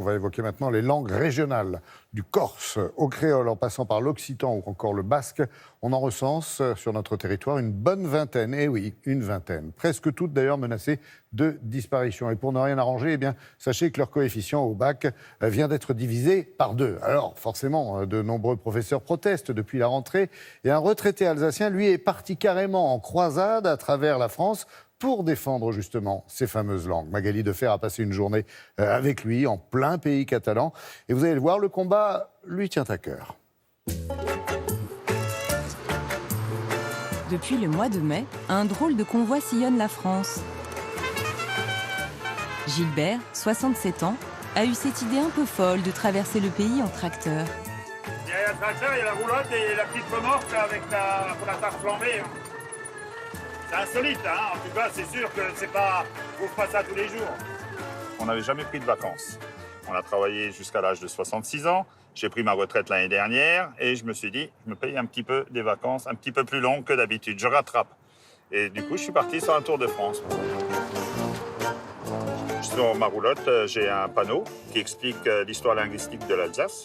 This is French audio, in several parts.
On va évoquer maintenant les langues régionales, du corse au créole en passant par l'occitan ou encore le basque. On en recense sur notre territoire une bonne vingtaine, et oui, une vingtaine. Presque toutes d'ailleurs menacées de disparition. Et pour ne rien arranger, eh bien, sachez que leur coefficient au bac vient d'être divisé par 2. Alors forcément, de nombreux professeurs protestent depuis la rentrée. Et un retraité alsacien, lui, est parti carrément en croisade à travers la France pour défendre justement ces fameuses langues. Magali Defer a passé une journée avec lui en plein pays catalan. Et vous allez le voir, le combat lui tient à cœur. Depuis le mois de mai, un drôle de convoi sillonne la France. Gilbert, 67 ans, a eu cette idée un peu folle de traverser le pays en tracteur. Il y a le tracteur, il y a la roulotte et la petite remorque avec pour la tarte flambée. C'est insolite, hein. En tout cas, c'est sûr que c'est pas... On ne pas ça tous les jours. On n'avait jamais pris de vacances. On a travaillé jusqu'à l'âge de 66 ans. J'ai pris ma retraite l'année dernière et je me suis dit, je me paye un petit peu des vacances, un petit peu plus longues que d'habitude. Je rattrape. Et du coup, je suis parti sur un tour de France. Sur ma roulotte, j'ai un panneau qui explique l'histoire linguistique de l'Alsace.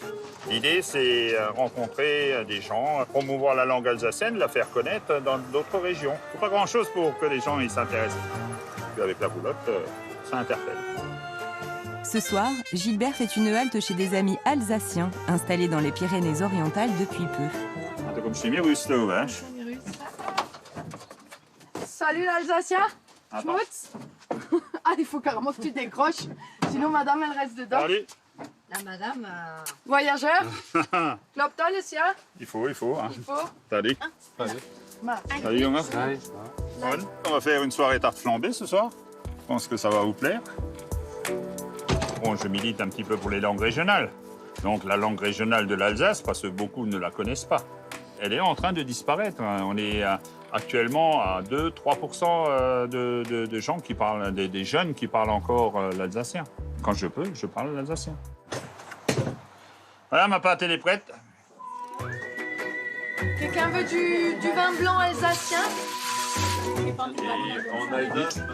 L'idée, c'est rencontrer des gens, promouvoir la langue alsacienne, la faire connaître dans d'autres régions. Il ne faut pas grand-chose pour que les gens s'intéressent. Puis avec la roulotte, ça interpelle. Ce soir, Gilbert fait une halte chez des amis alsaciens installés dans les Pyrénées-Orientales depuis peu. Comme chez Mirus, là, hein. Salut l'Alsacien. Schmutz. Ah, il faut carrément que tu décroches, sinon madame elle reste dedans. Salut. La madame... Voyageur. Kloptol, le sien. Il faut. Hein. Il faut. Salut. Salut, Jonas. On va faire une soirée tarte flambée ce soir. Je pense que ça va vous plaire. Bon, je milite un petit peu pour les langues régionales. Donc la langue régionale de l'Alsace, parce que beaucoup ne la connaissent pas. Elle est en train de disparaître. On est actuellement à 2-3% de gens qui parlent, des jeunes qui parlent encore l'alsacien. Quand je peux, je parle l'alsacien. Voilà, ma pâte, elle est prête. Quelqu'un veut du vin blanc alsacien?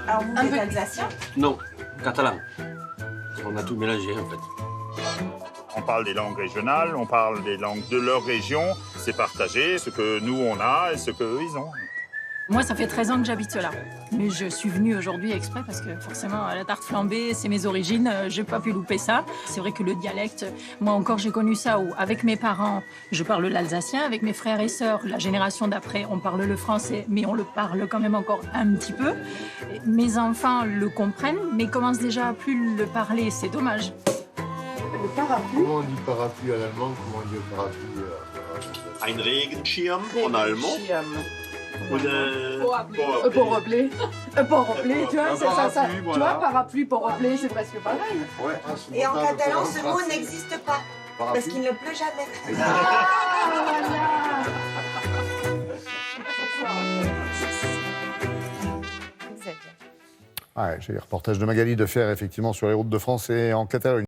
Alors vous êtes alsacien? Non, catalan. On a tout mélangé en fait. On parle des langues régionales, on parle des langues de leur région. C'est partager ce que nous on a et ce qu'eux ils ont. Moi, ça fait 13 ans que j'habite là. Mais je suis venue aujourd'hui exprès parce que forcément, la tarte flambée, c'est mes origines. J'ai pas pu louper ça. C'est vrai que le dialecte, moi encore, j'ai connu ça où, avec mes parents, je parle l'alsacien. Avec mes frères et sœurs, la génération d'après, on parle le français, mais on le parle quand même encore un petit peu. Mes enfants le comprennent, mais commencent déjà à plus le parler. C'est dommage. Le parapluie. Comment on dit parapluie à l'allemand? Comment on dit parapluie Ein Regenschirm en allemand. Parapluie, tu vois, c'est ça. Tu vois, parapluie, parapluie, c'est presque pareil. Ouais. Et en catalan, ce mot n'existe pas. Parce qu'il ne pleut jamais. J'ai les reportages de Magali Defer effectivement sur les routes de France et en Catalogne.